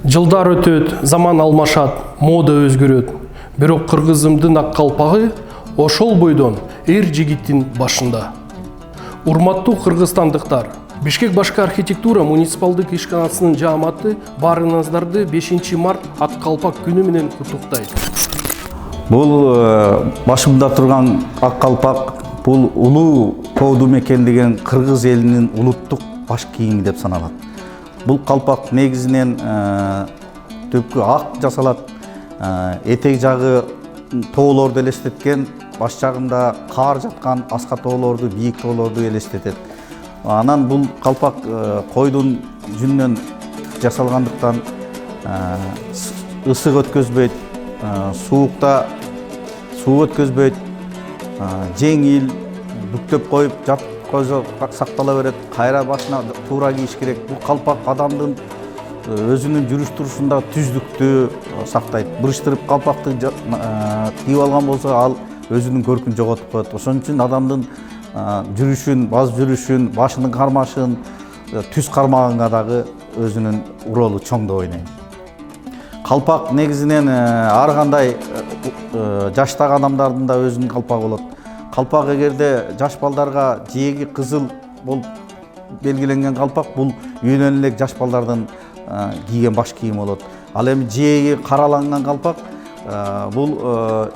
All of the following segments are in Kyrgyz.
Жылдар өтөт, заман алмашат, мода өзгөрөт. Бирок кыргызымдын ак калпагы ошол бойдон эр жигиттин башында. Урматтуу кыргызстандыктар, Бишкек башкы архитектура муниципалдык ишканасынын жааматы баарыңыздарды 5 март ак калпак күнү менен куттуктайт. Бул башымда турган ак калпак бул улуу тооду мекендеген кыргыз элинин улуттук баш кийими деп саналат. Бул калпак негизинен түпкү ак жасалат, этек жагы тоолорду элестеткен, баш жагында кар жаткан аска тоолорду, бийик тоолорду элестетет. Анан бул калпак койдун жүнүнөн жасалгандыктан ысык өткөзбөйт, суукта суу өткөзбөйт, жеңил, бүктөп коюп жап койсо сактала берет, кайра башына туура кийиш керек. Бул калпак адамдын өзүнүн жүрүш турушунда түздүктү сактайт. Буруштуруп калпакты кийип алган болсо, ал өзүнүн көркүн жоготуп коет. Ошон үчүн адамдын жүрүшүн, баз жүрүшүн, башынын кармашын, түз кармагынга дагы өзүнүн ролу чоң деп ойлойм. Калпак негизинен ар кандай жаштагы адамдардын да өзүнүн калпагы болот. Калпак эгерде жаш балдарга жээги кызыл болуп белгиленген калпак, бул үйлөнө элек жаш балдардын кийген баш кийими болот. Ал эми жээги караланган калпак бул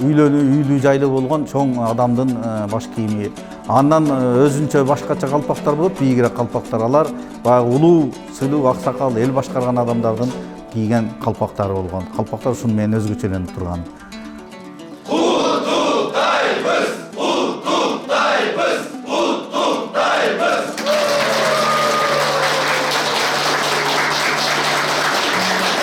үйлүү жайлуу болгон чоң адамдын баш кийими. Андан өзүнчө башкача калпактар болот, бийигирээк калпактар. Алар баягы улуу, сыйлуу, аксакал, эл башкарган адамдардын кийген калпактары болгон. Калпактар ушун менен өзгөчөлөнүп турган.